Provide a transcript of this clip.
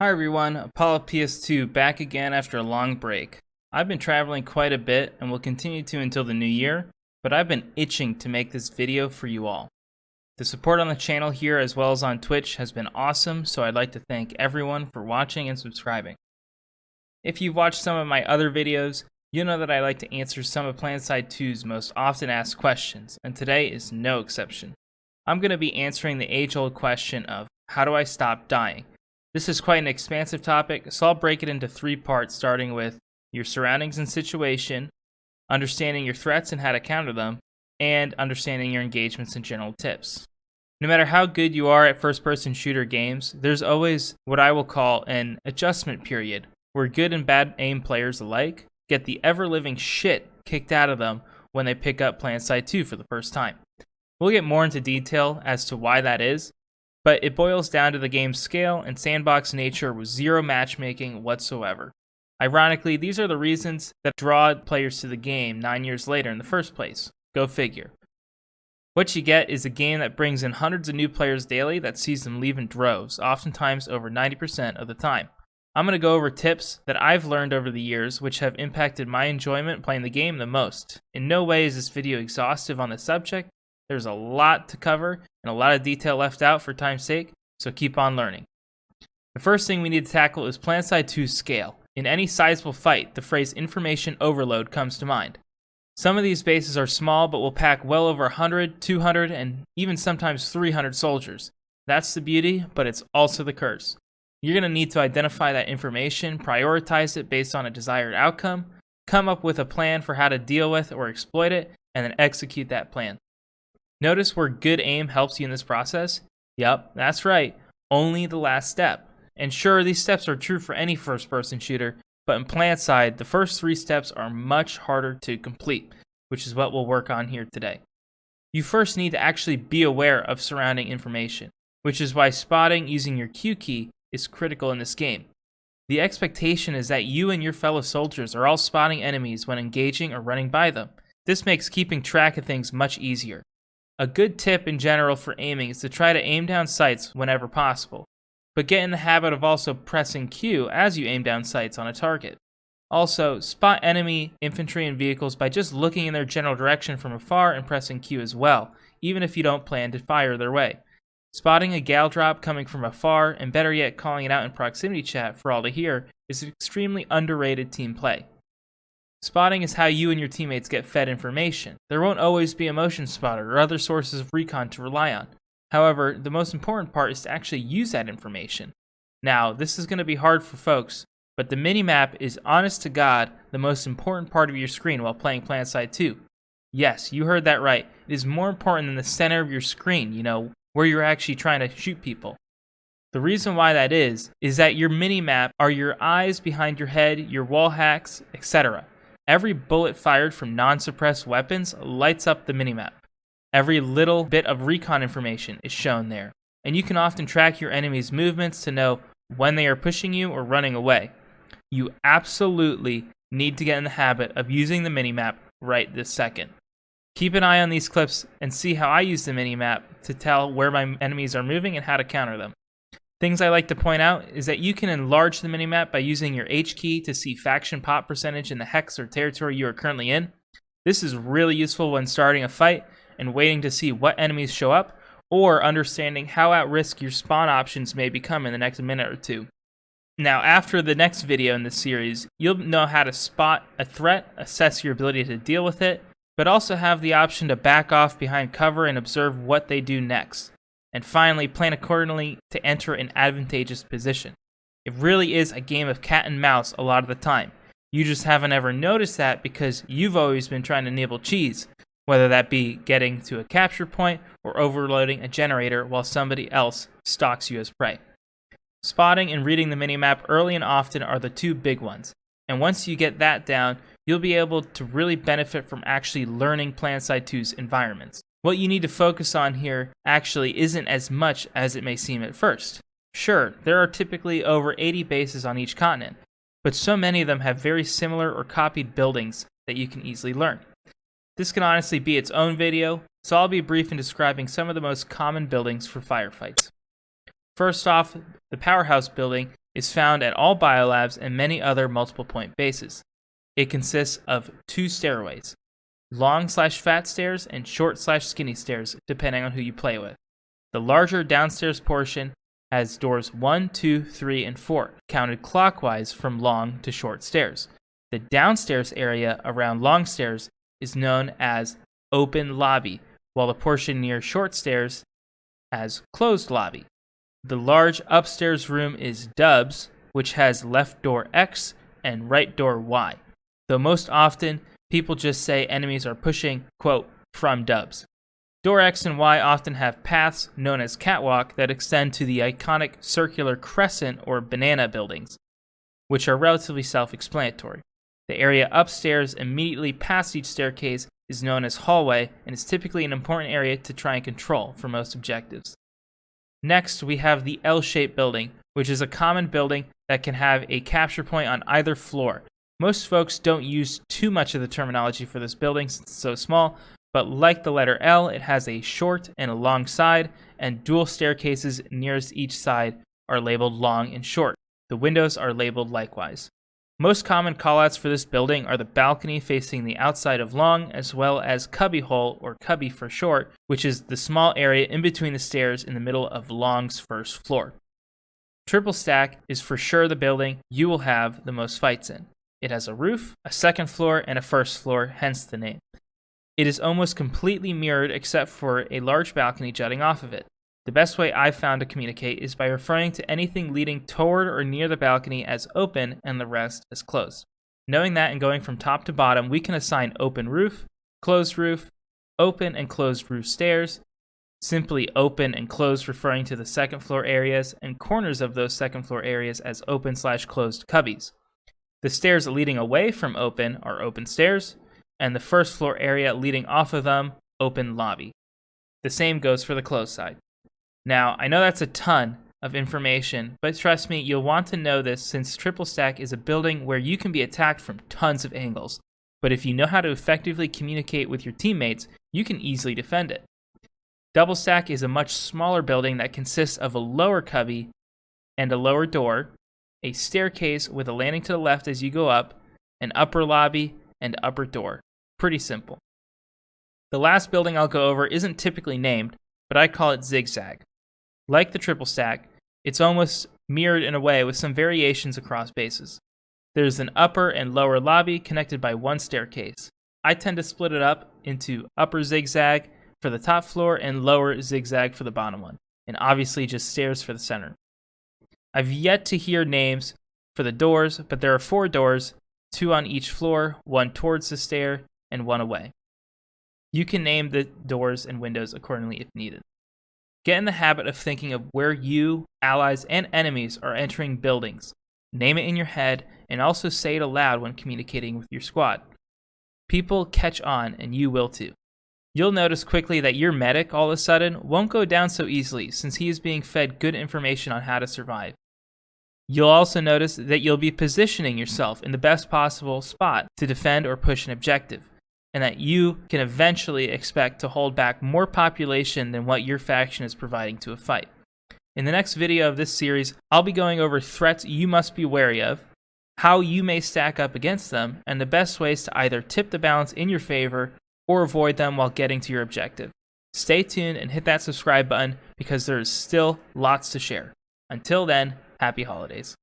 Hi everyone, Apollo PS2 back again after a long break. I've been traveling quite a bit and will continue to until the new year, but I've been itching to make this video for you all. The support on the channel here as well as on Twitch has been awesome, so I'd like to thank everyone for watching and subscribing. If you've watched some of my other videos, you know that I like to answer some of Planetside 2's most often asked questions, and today is no exception. I'm going to be answering the age-old question of, how do I stop dying? This is quite an expansive topic, so I'll break it into 3 parts, starting with your surroundings and situation, understanding your threats and how to counter them, and understanding your engagements and general tips. No matter how good you are at first-person shooter games, there's always what I will call an adjustment period, where good and bad aim players alike get the ever-living shit kicked out of them when they pick up Planetside 2 for the first time. We'll get more into detail as to why that is, but it boils down to the game's scale and sandbox nature with zero matchmaking whatsoever. Ironically, these are the reasons that draw players to the game 9 years later in the first place. Go figure. What you get is a game that brings in hundreds of new players daily that sees them leave in droves, oftentimes over 90% of the time. I'm going to go over tips that I've learned over the years which have impacted my enjoyment playing the game the most. In no way is this video exhaustive on the subject. There's a lot to cover and a lot of detail left out for time's sake, so keep on learning. The first thing we need to tackle is Planetside 2's scale. In any sizable fight, the phrase information overload comes to mind. Some of these bases are small but will pack well over 100, 200, and even sometimes 300 soldiers. That's the beauty, but it's also the curse. You're going to need to identify that information, prioritize it based on a desired outcome, come up with a plan for how to deal with or exploit it, and then execute that plan. Notice where good aim helps you in this process? Yep, that's right, only the last step. And sure, these steps are true for any first-person shooter, but in Planetside, the first 3 steps are much harder to complete, which is what we'll work on here today. You first need to actually be aware of surrounding information, which is why spotting using your Q key is critical in this game. The expectation is that you and your fellow soldiers are all spotting enemies when engaging or running by them. This makes keeping track of things much easier. A good tip in general for aiming is to try to aim down sights whenever possible, but get in the habit of also pressing Q as you aim down sights on a target. Also, spot enemy infantry and vehicles by just looking in their general direction from afar and pressing Q as well, even if you don't plan to fire their way. Spotting a gal drop coming from afar, and better yet calling it out in proximity chat for all to hear, is extremely underrated team play. Spotting is how you and your teammates get fed information. There won't always be a motion spotter or other sources of recon to rely on. However, the most important part is to actually use that information. Now, this is going to be hard for folks, but the minimap is honest to God the most important part of your screen while playing Planetside 2. Yes, you heard that right. It is more important than the center of your screen, where you're actually trying to shoot people. The reason why that is that your minimap are your eyes behind your head, your wall hacks, etc. Every bullet fired from non-suppressed weapons lights up the minimap. Every little bit of recon information is shown there, and you can often track your enemy's movements to know when they are pushing you or running away. You absolutely need to get in the habit of using the minimap right this second. Keep an eye on these clips and see how I use the minimap to tell where my enemies are moving and how to counter them. Things I like to point out is that you can enlarge the minimap by using your H key to see faction pop percentage in the hex or territory you are currently in. This is really useful when starting a fight and waiting to see what enemies show up, or understanding how at risk your spawn options may become in the next minute or 2. Now, after the next video in this series, you'll know how to spot a threat, assess your ability to deal with it, but also have the option to back off behind cover and observe what they do next. And finally, plan accordingly to enter an advantageous position. It really is a game of cat and mouse a lot of the time. You just haven't ever noticed that because you've always been trying to nibble cheese, whether that be getting to a capture point or overloading a generator while somebody else stalks you as prey. Spotting and reading the minimap early and often are the 2 big ones, and once you get that down, you'll be able to really benefit from actually learning Planetside 2's environments. What you need to focus on here actually isn't as much as it may seem at first. Sure, there are typically over 80 bases on each continent, but so many of them have very similar or copied buildings that you can easily learn. This can honestly be its own video, so I'll be brief in describing some of the most common buildings for firefights. First off, the Powerhouse Building is found at all biolabs and many other multiple point bases. It consists of 2 stairways, long/fat stairs and short/skinny stairs, depending on who you play with. The larger downstairs portion has doors 1, 2, 3, and 4, counted clockwise from long to short stairs. The downstairs area around long stairs is known as open lobby, while the portion near short stairs as closed lobby. The large upstairs room is dubs, which has left door X and right door Y, though most often people just say enemies are pushing, quote, from dubs. Door X and Y often have paths known as catwalk that extend to the iconic circular crescent or banana buildings, which are relatively self-explanatory. The area upstairs immediately past each staircase is known as hallway and is typically an important area to try and control for most objectives. Next, we have the L-shaped building, which is a common building that can have a capture point on either floor. Most folks don't use too much of the terminology for this building since it's so small, but like the letter L, it has a short and a long side, and dual staircases nearest each side are labeled long and short. The windows are labeled likewise. Most common callouts for this building are the balcony facing the outside of long, as well as cubbyhole, or cubby for short, which is the small area in between the stairs in the middle of long's first floor. Triple stack is for sure the building you will have the most fights in. It has a roof, a second floor, and a first floor, hence the name. It is almost completely mirrored except for a large balcony jutting off of it. The best way I've found to communicate is by referring to anything leading toward or near the balcony as open and the rest as closed. Knowing that and going from top to bottom, we can assign open roof, open and closed roof stairs, simply open and closed referring to the second floor areas, and corners of those second floor areas as open/closed cubbies. The stairs leading away from open are open stairs, and the first floor area leading off of them, open lobby. The same goes for the closed side. Now, I know that's a ton of information, but trust me, you'll want to know this since triple stack is a building where you can be attacked from tons of angles. But if you know how to effectively communicate with your teammates, you can easily defend it. Double stack is a much smaller building that consists of a lower cubby and a lower door, a staircase with a landing to the left as you go up, an upper lobby, and upper door. Pretty simple. The last building I'll go over isn't typically named, but I call it Zig-Zag. Like the triple stack, it's almost mirrored in a way with some variations across bases. There's an upper and lower lobby connected by one staircase. I tend to split it up into upper Zig-Zag for the top floor and lower Zig-Zag for the bottom one, and obviously just stairs for the center. I've yet to hear names for the doors, but there are 4 doors, 2 on each floor, 1 towards the stair, and 1 away. You can name the doors and windows accordingly if needed. Get in the habit of thinking of where you, allies, and enemies are entering buildings. Name it in your head, and also say it aloud when communicating with your squad. People catch on, and you will too. You'll notice quickly that your medic, all of a sudden, won't go down so easily since he is being fed good information on how to survive. You'll also notice that you'll be positioning yourself in the best possible spot to defend or push an objective, and that you can eventually expect to hold back more population than what your faction is providing to a fight. In the next video of this series, I'll be going over threats you must be wary of, how you may stack up against them, and the best ways to either tip the balance in your favor or avoid them while getting to your objective. Stay tuned and hit that subscribe button because there is still lots to share. Until then, happy holidays.